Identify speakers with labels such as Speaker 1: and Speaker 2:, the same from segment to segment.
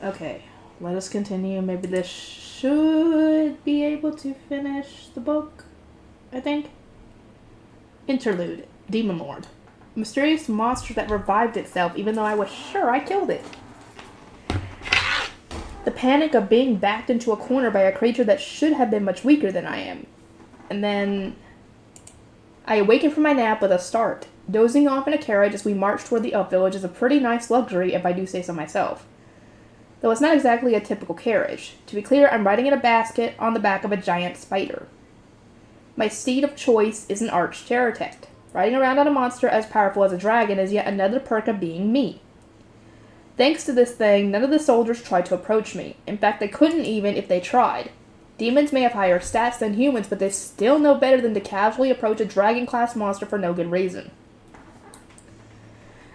Speaker 1: Okay, let us continue. Maybe this should be able to finish the book, I think. Interlude. Demon Lord. Mysterious monster that revived itself even though I was sure I killed it. The panic of being backed into a corner by a creature that should have been much weaker than I am. And then I awakened from my nap with a start. Dozing off in a carriage as we march toward the elf village is a pretty nice luxury if I do say so myself. Though it's not exactly a typical carriage. To be clear, I'm riding in a basket on the back of a giant spider. My steed of choice is an arch terratect. Riding around on a monster as powerful as a dragon is yet another perk of being me. Thanks to this thing, none of the soldiers tried to approach me. In fact, they couldn't even if they tried. Demons may have higher stats than humans, but they still know better than to casually approach a dragon-class monster for no good reason.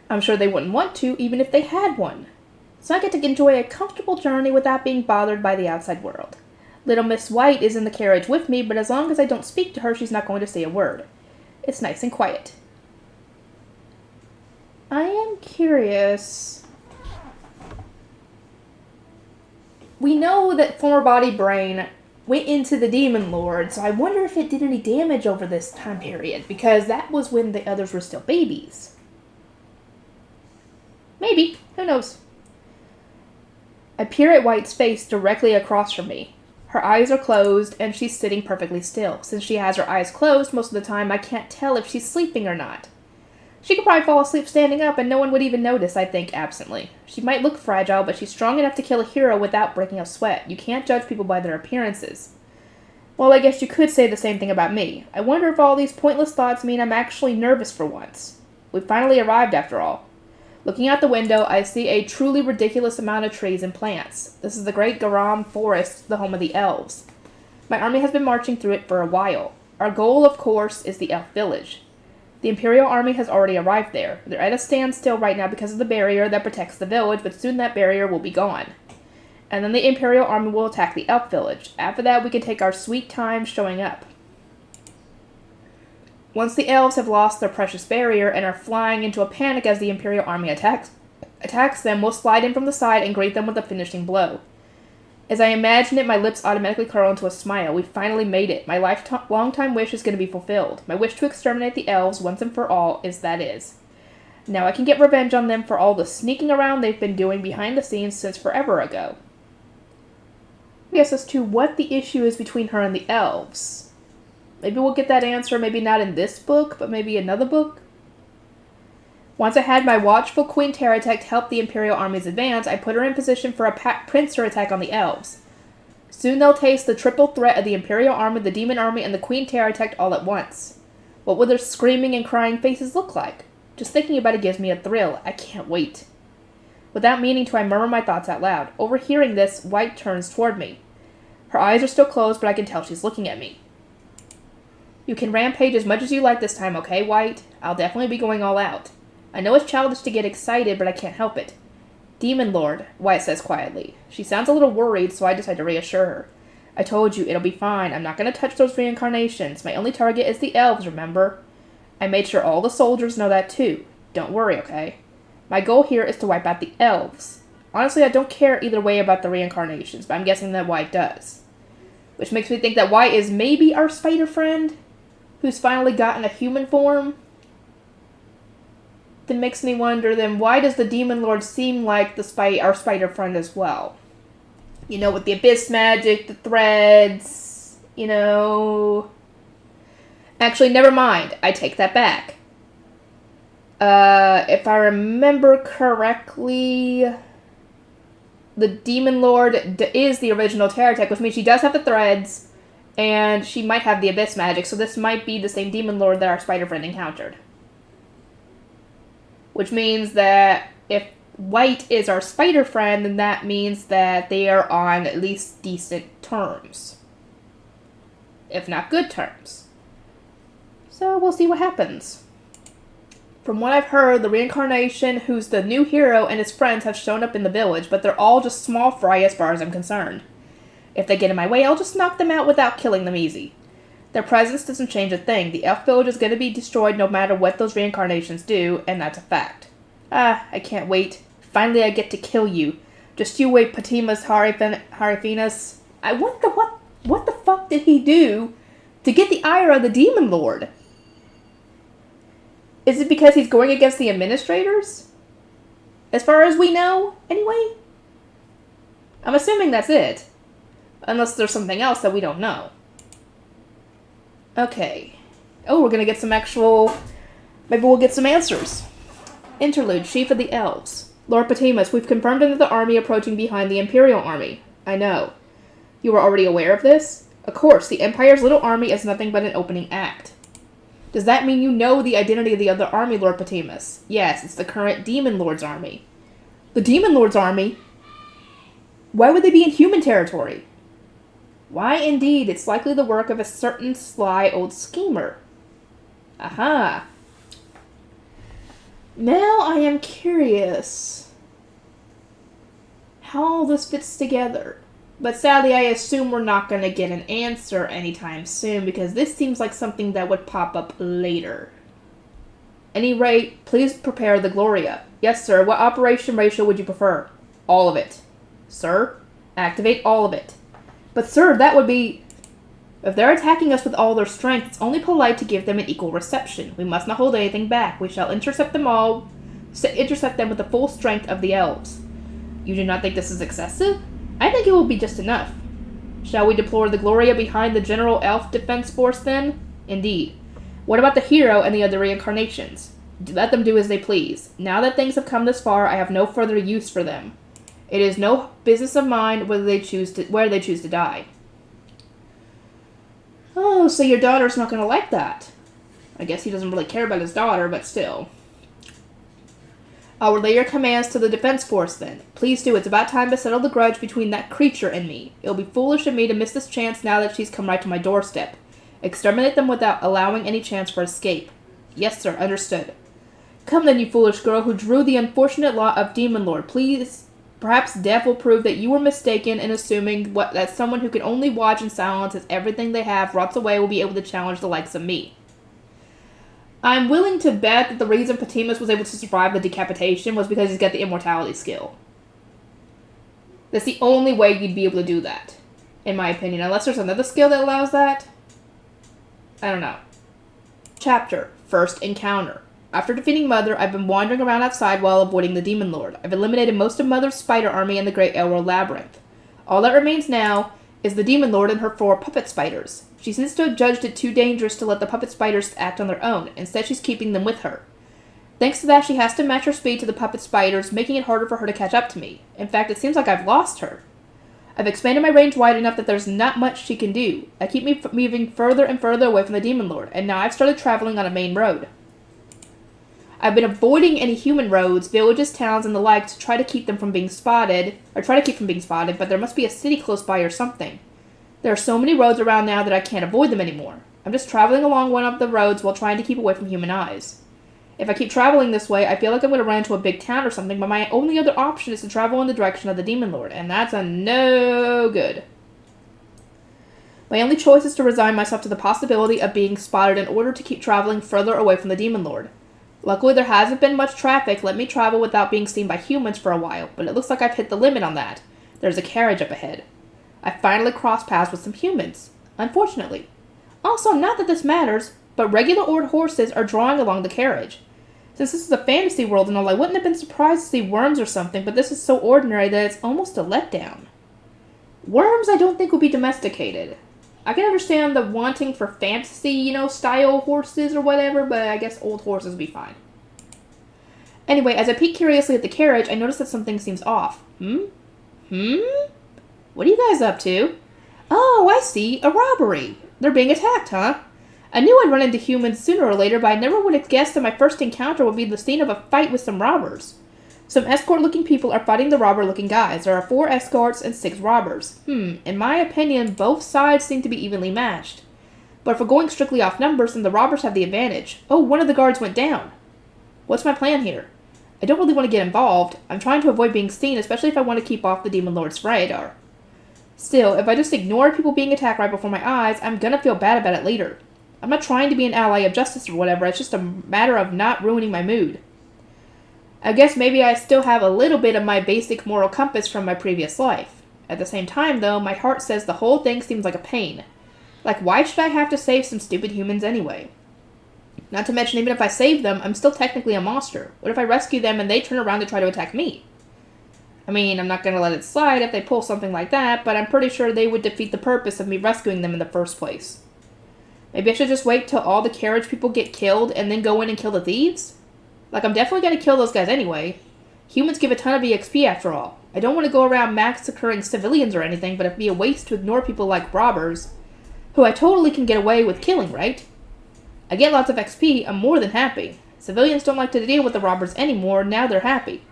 Speaker 1: I'm sure they wouldn't want to, even if they had one. So I get to enjoy a comfortable journey without being bothered by the outside world. Little Miss White is in the carriage with me, but as long as I don't speak to her, she's not going to say a word. It's nice and quiet. I am curious. We know that former body brain went into the Demon Lord, so I wonder if it did any damage over this time period, because that was when the others were still babies. Maybe. Who knows? I peer at White's face directly across from me. Her eyes are closed, and she's sitting perfectly still. Since she has her eyes closed most of the time, I can't tell if she's sleeping or not. She could probably fall asleep standing up, and no one would even notice, I think, absently. She might look fragile, but she's strong enough to kill a hero without breaking a sweat. You can't judge people by their appearances. Well, I guess you could say the same thing about me. I wonder if all these pointless thoughts mean I'm actually nervous for once. We've finally arrived, after all. Looking out the window, I see a truly ridiculous amount of trees and plants. This is the Great Garam Forest, the home of the elves. My army has been marching through it for a while. Our goal, of course, is the elf village. The Imperial army has already arrived there. They're at a standstill right now because of the barrier that protects the village, but soon that barrier will be gone. And then the Imperial army will attack the elf village. After that, we can take our sweet time showing up. Once the elves have lost their precious barrier and are flying into a panic as the Imperial army attacks them, we'll slide in from the side and greet them with a finishing blow. As I imagine it, my lips automatically curl into a smile. We finally made it. My long-time wish is going to be fulfilled. My wish to exterminate the elves once and for all is. Now I can get revenge on them for all the sneaking around they've been doing behind the scenes since forever ago. Yes, as to what the issue is between her and the elves. Maybe we'll get that answer, maybe not in this book, but maybe another book. Once I had my watchful Queen Terratect help the Imperial armies advance, I put her in position for a pincer attack on the elves. Soon they'll taste the triple threat of the Imperial army, the Demon army, and the Queen Terratect all at once. What will their screaming and crying faces look like? Just thinking about it gives me a thrill. I can't wait. Without meaning to, I murmur my thoughts out loud. Overhearing this, White turns toward me. Her eyes are still closed, but I can tell she's looking at me. You can rampage as much as you like this time, okay, White? I'll definitely be going all out. I know it's childish to get excited, but I can't help it. Demon Lord, White says quietly. She sounds a little worried, so I decide to reassure her. I told you, it'll be fine. I'm not going to touch those reincarnations. My only target is the elves, remember? I made sure all the soldiers know that too. Don't worry, okay? My goal here is to wipe out the elves. Honestly, I don't care either way about the reincarnations, but I'm guessing that White does. Which makes me think that White is maybe our spider friend, who's finally gotten a human form. Then makes me wonder, then why does the Demon Lord seem like our spider friend as well? You know, with the abyss magic, the threads, you know. Actually, never mind. I take that back. If I remember correctly, the Demon Lord is the original Terratech, which means she does have the threads, and she might have the abyss magic, so this might be the same Demon Lord that our spider friend encountered. Which means that if White is our spider friend, then that means that they are on at least decent terms. If not good terms. So we'll see what happens. From what I've heard, the reincarnation who's the new hero and his friends have shown up in the village, but they're all just small fry as far as I'm concerned. If they get in my way, I'll just knock them out without killing them easy. Their presence doesn't change a thing. The elf village is going to be destroyed no matter what those reincarnations do, and that's a fact. I can't wait. Finally I get to kill you. Just you wait, Patimus Harifinus. What the fuck did he do to get the ire of the Demon Lord? Is it because he's going against the administrators? As far as we know, anyway? I'm assuming that's it. Unless there's something else that we don't know. Okay. Oh, we're gonna get some actual... Maybe we'll get some answers. Interlude, Chief of the Elves. Lord Patimus, we've confirmed another army approaching behind the Imperial army. I know. You were already aware of this? Of course, the Empire's little army is nothing but an opening act. Does that mean you know the identity of the other army, Lord Patimus? Yes, it's the current Demon Lord's army. The Demon Lord's army? Why would they be in human territory? Why, indeed, it's likely the work of a certain sly old schemer. Aha. Now I am curious how all this fits together. But sadly, I assume we're not going to get an answer anytime soon, because this seems like something that would pop up later. Any rate, please prepare the Gloria. Yes, sir. What operation ratio would you prefer? All of it. Sir? Activate all of it. But sir, that would be... If they're attacking us with all their strength, it's only polite to give them an equal reception. We must not hold anything back. We shall intercept them all, intercept them with the full strength of the elves. You do not think this is excessive? I think it will be just enough. Shall we deploy the Gloria behind the General Elf Defense Force then? Indeed. What about the hero and the other reincarnations? Let them do as they please. Now that things have come this far, I have no further use for them. It is no business of mine where they choose to die. Oh, so your daughter's not going to like that. I guess he doesn't really care about his daughter, but still. I'll relay your commands to the defense force then. Please do. It's about time to settle the grudge between that creature and me. It'll be foolish of me to miss this chance now that she's come right to my doorstep. Exterminate them without allowing any chance for escape. Yes, sir. Understood. Come then, you foolish girl who drew the unfortunate lot of Demon Lord. Please... Perhaps death will prove that you were mistaken in assuming that someone who can only watch in silence as everything they have rots away will be able to challenge the likes of me. I'm willing to bet that the reason Patimus was able to survive the decapitation was because he's got the immortality skill. That's the only way you'd be able to do that, in my opinion. Unless there's another skill that allows that. I don't know. Chapter, First Encounter. After defeating Mother, I've been wandering around outside while avoiding the Demon Lord. I've eliminated most of Mother's spider army in the Great Elroy Labyrinth. All that remains now is the Demon Lord and her 4 puppet spiders. She seems to have judged it too dangerous to let the puppet spiders act on their own. Instead, she's keeping them with her. Thanks to that, she has to match her speed to the puppet spiders, making it harder for her to catch up to me. In fact, it seems like I've lost her. I've expanded my range wide enough that there's not much she can do. I keep moving further and further away from the Demon Lord, and now I've started traveling on a main road. I've been avoiding any human roads, villages, towns, and the like to try to keep them from being spotted, but there must be a city close by or something. There are so many roads around now that I can't avoid them anymore. I'm just traveling along one of the roads while trying to keep away from human eyes. If I keep traveling this way, I feel like I'm going to run into a big town or something, but my only other option is to travel in the direction of the Demon Lord, and that's a no good. My only choice is to resign myself to the possibility of being spotted in order to keep traveling further away from the Demon Lord. Luckily, there hasn't been much traffic. Let me travel without being seen by humans for a while, but it looks like I've hit the limit on that. There's a carriage up ahead. I finally crossed paths with some humans, unfortunately. Also, not that this matters, but regular old horses are drawing along the carriage. Since this is a fantasy world and all, I wouldn't have been surprised to see worms or something, but this is so ordinary that it's almost a letdown. Worms I don't think will be domesticated. I can understand the wanting for fantasy, style horses or whatever, but I guess old horses would be fine. Anyway, as I peek curiously at the carriage, I notice that something seems off. What are you guys up to? Oh, I see. A robbery. They're being attacked, huh? I knew I'd run into humans sooner or later, but I never would have guessed that my first encounter would be the scene of a fight with some robbers. Some escort-looking people are fighting the robber-looking guys. There are 4 escorts and 6 robbers. In my opinion, both sides seem to be evenly matched. But if we're going strictly off numbers, then the robbers have the advantage. Oh, one of the guards went down. What's my plan here? I don't really want to get involved. I'm trying to avoid being seen, especially if I want to keep off the Demon Lord's radar. Still, if I just ignore people being attacked right before my eyes, I'm gonna feel bad about it later. I'm not trying to be an ally of justice or whatever, it's just a matter of not ruining my mood. I guess maybe I still have a little bit of my basic moral compass from my previous life. At the same time, though, my heart says the whole thing seems like a pain. Like, why should I have to save some stupid humans anyway? Not to mention, even if I save them, I'm still technically a monster. What if I rescue them and they turn around to try to attack me? I mean, I'm not going to let it slide if they pull something like that, but I'm pretty sure they would defeat the purpose of me rescuing them in the first place. Maybe I should just wait till all the carriage people get killed and then go in and kill the thieves? Like, I'm definitely going to kill those guys anyway. Humans give a ton of EXP after all. I don't want to go around massacring civilians or anything, but it'd be a waste to ignore people like robbers, who I totally can get away with killing, right? I get lots of XP, I'm more than happy. Civilians don't like to deal with the robbers anymore, now they're happy.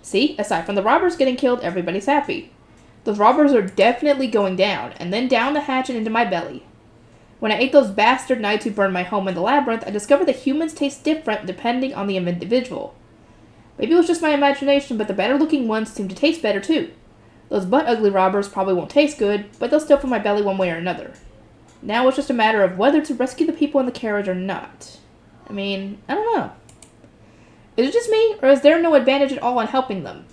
Speaker 1: See, aside from the robbers getting killed, everybody's happy. Those robbers are definitely going down, and then down the hatch and into my belly. When I ate those bastard knights who burned my home in the labyrinth, I discovered that humans taste different depending on the individual. Maybe it was just my imagination, but the better-looking ones seem to taste better too. Those butt-ugly robbers probably won't taste good, but they'll still fill my belly one way or another. Now it's just a matter of whether to rescue the people in the carriage or not. I mean, I don't know. Is it just me, or is there no advantage at all in helping them?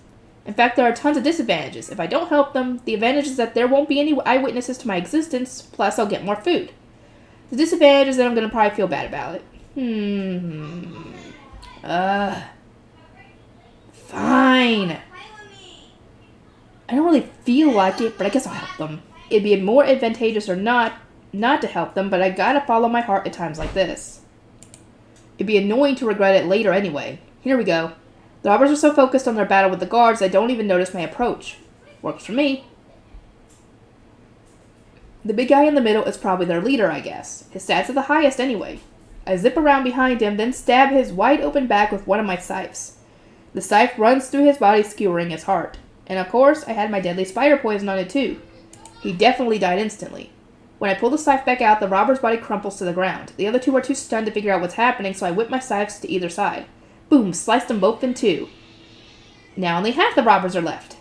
Speaker 1: In fact, there are tons of disadvantages. If I don't help them, the advantage is that there won't be any eyewitnesses to my existence, plus I'll get more food. The disadvantage is that I'm going to probably feel bad about it. Fine. I don't really feel like it, but I guess I'll help them. It'd be more advantageous or not to help them, but I gotta follow my heart at times like this. It'd be annoying to regret it later anyway. Here we go. The robbers are so focused on their battle with the guards, they don't even notice my approach. Works for me. The big guy in the middle is probably their leader, I guess. His stats are the highest anyway. I zip around behind him, then stab his wide-open back with one of my scythes. The scythe runs through his body, skewering his heart. And of course, I had my deadly spider poison on it too. He definitely died instantly. When I pull the scythe back out, the robber's body crumples to the ground. The other two are too stunned to figure out what's happening, so I whip my scythes to either side. Boom, sliced them both in two. Now only half the robbers are left.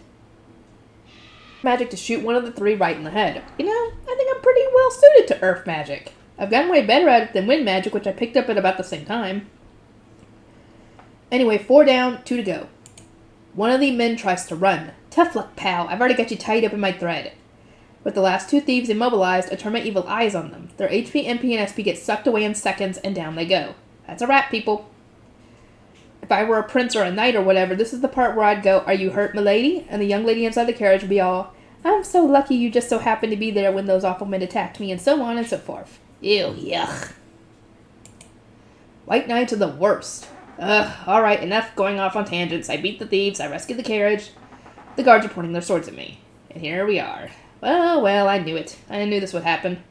Speaker 1: Magic to shoot one of the three right in the head. You know, I think I'm pretty well suited to earth magic. I've gotten way better at it than wind magic, which I picked up at about the same time. Anyway, 4 down, 2 to go. One of the men tries to run. Tough luck, pal. I've already got you tied up in my thread. With the last 2 thieves immobilized, I turn my evil eyes on them. Their HP, MP, and SP get sucked away in seconds, and down they go. That's a wrap, people. If I were a prince or a knight or whatever, this is the part where I'd go, "Are you hurt, milady?" And the young lady inside the carriage would be all, "I'm so lucky you just so happened to be there when those awful men attacked me," and so on and so forth. Ew, yuck. White knights are the worst. Ugh, alright, enough going off on tangents. I beat the thieves, I rescued the carriage. The guards are pointing their swords at me. And here we are. Well, I knew it. I knew this would happen.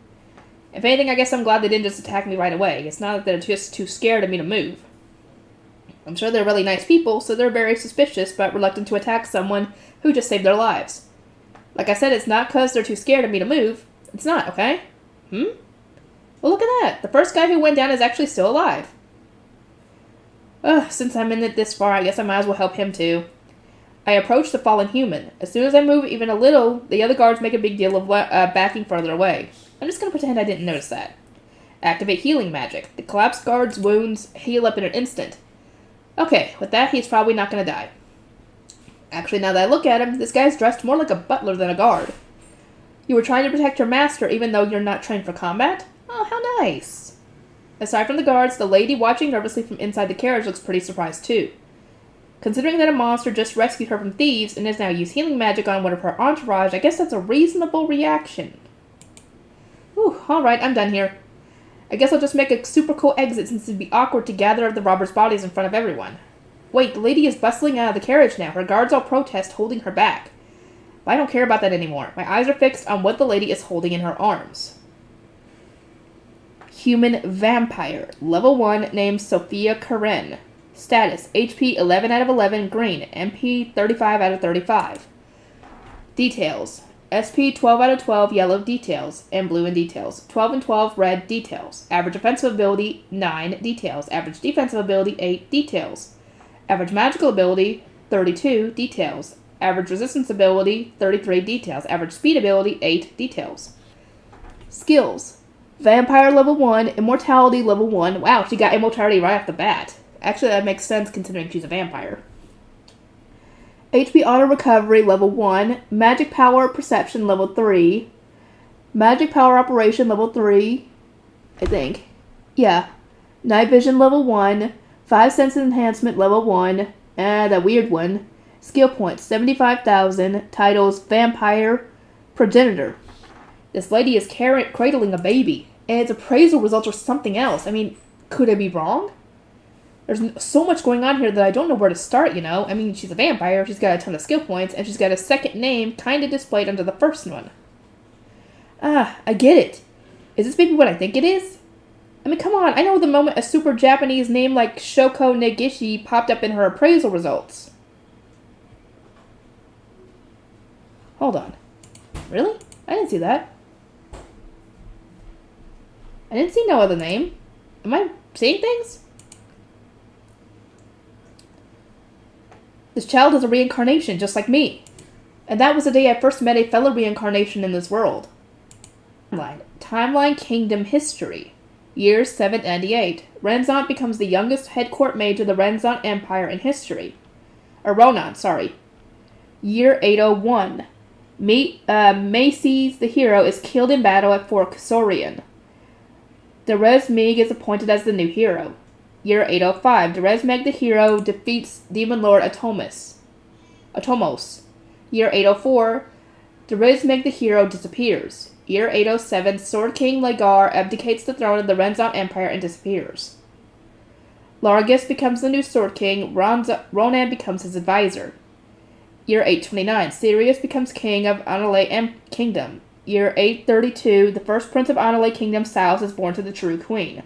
Speaker 1: If anything, I guess I'm glad they didn't just attack me right away. It's not that they're just too scared of me to move. I'm sure they're really nice people, so they're very suspicious, but reluctant to attack someone who just saved their lives. Like I said, it's not because they're too scared of me to move. It's not, okay? Well, look at that. The first guy who went down is actually still alive. Since I'm in it this far, I guess I might as well help him too. I approach the fallen human. As soon as I move even a little, the other guards make a big deal of backing further away. I'm just going to pretend I didn't notice that. Activate healing magic. The collapsed guard's wounds heal up in an instant. Okay, with that, he's probably not going to die. Actually, now that I look at him, this guy's dressed more like a butler than a guard. You were trying to protect your master even though you're not trained for combat? Oh, how nice. Aside from the guards, the lady watching nervously from inside the carriage looks pretty surprised too. Considering that a monster just rescued her from thieves and has now used healing magic on one of her entourage, I guess that's a reasonable reaction. Whew, alright, I'm done here. I guess I'll just make a super cool exit since it'd be awkward to gather up the robbers' bodies in front of everyone. Wait, the lady is bustling out of the carriage now. Her guards all protest, holding her back. But I don't care about that anymore. My eyes are fixed on what the lady is holding in her arms. Human vampire. Level 1, named Sophia Karen. Status, HP 11 out of 11, green. MP 35 out of 35. Details. SP 12 out of 12, yellow, details, and blue in details. 12 and 12, red, details. Average offensive ability, 9, details. Average defensive ability, 8, details. Average magical ability, 32, details. Average resistance ability, 33, details. Average speed ability, 8, details. Skills. Vampire level 1, immortality level 1. Wow, she got immortality right off the bat. Actually, that makes sense considering she's a vampire. HP Auto Recovery level 1. Magic Power Perception level 3. Magic Power Operation level 3. I think. Yeah. Night Vision level 1. 5 Senses Enhancement level 1. That weird one. Skill points 75,000. Titles Vampire Progenitor. This lady is cradling a baby. And its appraisal results are something else. I mean, could I be wrong? There's so much going on here that I don't know where to start, you know? I mean, she's a vampire, she's got a ton of skill points, and she's got a second name kind of displayed under the first one. I get it. Is this maybe what I think it is? I mean, come on, I know the moment a super Japanese name like Shoko Negishi popped up in her appraisal results. Hold on. Really? I didn't see that. I didn't see no other name. Am I seeing things? This child is a reincarnation, just like me. And that was the day I first met a fellow reincarnation in this world. Timeline Kingdom History. Year 798. Renzant becomes the youngest head court mage of the Renzant Empire in history. Or Ronan, sorry. Year 801. Macy's the hero is killed in battle at Fort Kasorian. Derez Mig is appointed as the new hero. Year 805. Derez Meg the hero defeats Demon Lord Atomos. Year 804. Derez Meg the hero disappears. Year 807. Sword King Lagar abdicates the throne of the Renzant Empire and disappears. Largus becomes the new Sword King. Ronan becomes his advisor. Year 829. Sirius becomes king of Anale Kingdom. Year 832. The first prince of Anale Kingdom, Sal's, is born to the true queen.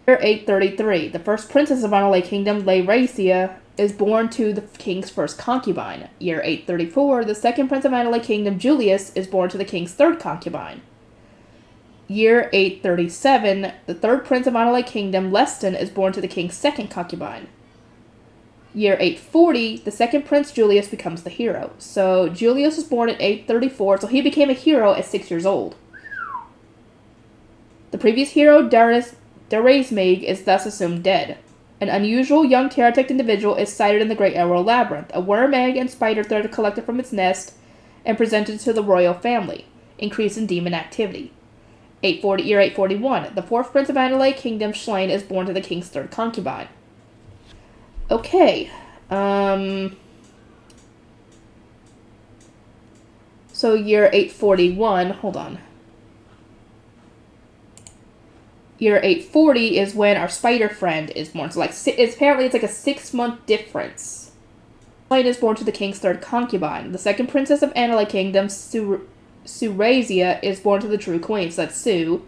Speaker 1: Year 833. The first princess of Anale Kingdom, Laeracia, is born to the king's first concubine. Year 834. The second prince of Anale Kingdom, Julius, is born to the king's third concubine. Year 837. The third prince of Anale Kingdom, Leston, is born to the king's second concubine. Year 840. The second prince, Julius, becomes the hero. So Julius was born at 834, so he became a hero at 6 years old. The previous hero, Derezmig, is thus assumed dead. An unusual young Terratect individual is sighted in the Great Emerald Labyrinth. A worm egg and spider thread are collected from its nest and presented to the royal family. Increase in demon activity. Year 841. The fourth prince of Anale Kingdom, Schlain, is born to the king's third concubine. Okay. So year 841, hold on. Year 840 is when our spider friend is born. So apparently it's like a 6-month difference. Schlain is born to the king's third concubine. The second princess of Anale Kingdom, Surazia, is born to the true queen. So that's Sue.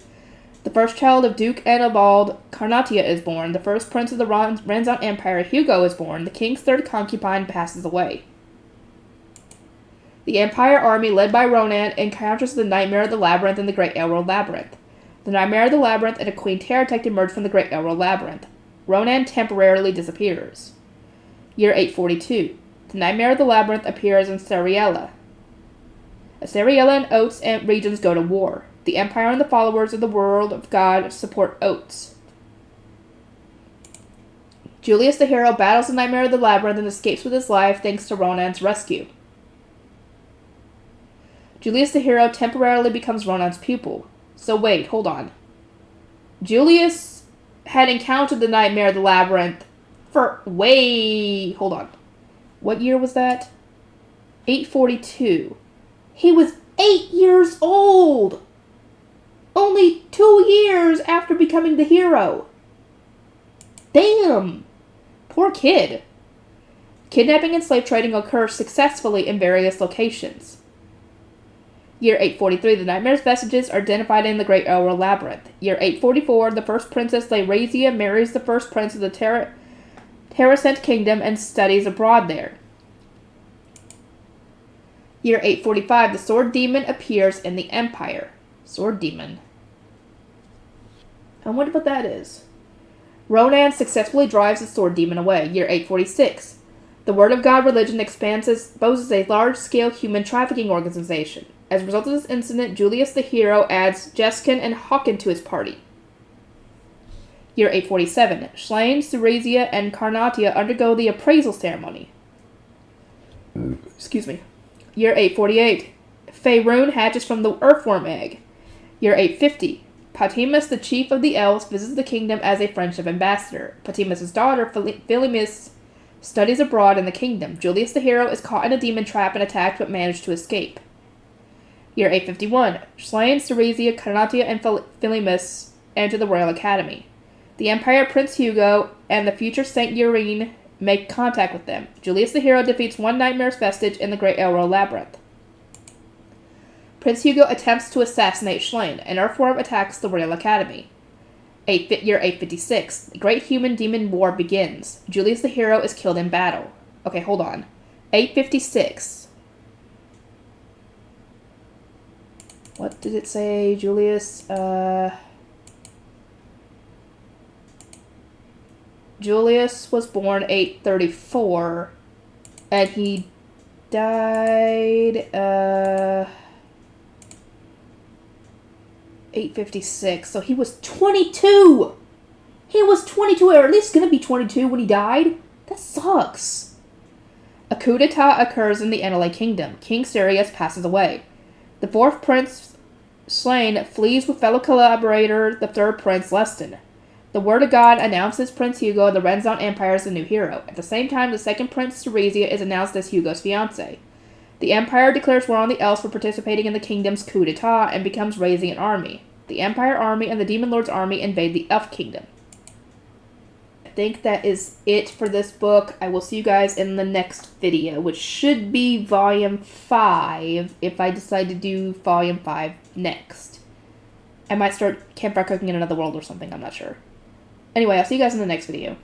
Speaker 1: The first child of Duke Annibald, Carnatia, is born. The first prince of the Renzant Empire, Hugo, is born. The king's third concubine passes away. The Empire army, led by Ronan, encounters the Nightmare of the Labyrinth in the Great Emerald Labyrinth. The Nightmare of the Labyrinth and a Queen Terratect emerge from the Great Emerald Labyrinth. Ronan temporarily disappears. Year 842. The Nightmare of the Labyrinth appears in Seriella. Seriella and Oates and regions go to war. The Empire and the followers of the World of God support Oates. Julius the hero battles the Nightmare of the Labyrinth and escapes with his life thanks to Ronan's rescue. Julius the hero temporarily becomes Ronan's pupil. So wait, hold on. Julius had encountered the Nightmare of the Labyrinth hold on. What year was that? 842. He was 8 years old! Only 2 years after becoming the hero. Damn! Poor kid. Kidnapping and slave trading occur successfully in various locations. Year 843, the Nightmare's vestiges are identified in the Great Emerald Labyrinth. Year 844, the first princess, Laeracia, marries the first prince of the Terrascent Kingdom and studies abroad there. Year 845, the Sword Demon appears in the Empire. Sword Demon. I wonder what that is. Ronan successfully drives the Sword Demon away. Year 846. The Word of God religion exposes a large-scale human trafficking organization. As a result of this incident, Julius the hero adds Jeskin and Hawken to his party. Year 847. Schlain, Silesia, and Carnatia undergo the appraisal ceremony. Excuse me. Year 848. Faerun hatches from the earthworm egg. Year 850. Patimus, the chief of the elves, visits the kingdom as a friendship ambassador. Patimus' daughter, Philemus, studies abroad in the kingdom. Julius the hero is caught in a demon trap and attacked but managed to escape. Year 851. Schlain, Silesia, Carnatia, and Philemus enter the Royal Academy. The Empire Prince Hugo and the future Saint Urine make contact with them. Julius the hero defeats one nightmare's vestige in the Great Elro Labyrinth. Prince Hugo attempts to assassinate Schlain. An earthworm attacks the Royal Academy. Year 856. The Great Human-Demon War begins. Julius the hero is killed in battle. Okay, hold on. 856. What did it say? Julius was born 834, and he died 856, so he was 22! He was 22, or at least gonna be 22 when he died? That sucks. A coup d'etat occurs in the Enele Kingdom. King Sirius passes away. The fourth prince, Schlain, flees with fellow collaborator, the third prince, Leston. The Word of God announces Prince Hugo of the Renzon Empire as the new hero. At the same time, the second Prince, Silesia, is announced as Hugo's fiancé. The Empire declares war on the elves for participating in the kingdom's coup d'etat and becomes raising an army. The Empire army and the Demon Lord's army invade the Elf Kingdom. I think that is it for this book. I will see you guys in the next video, which should be Volume 5 if I decide to do Volume 5 next. I might start campfire cooking in another world or something, I'm not sure. Anyway, I'll see you guys in the next video.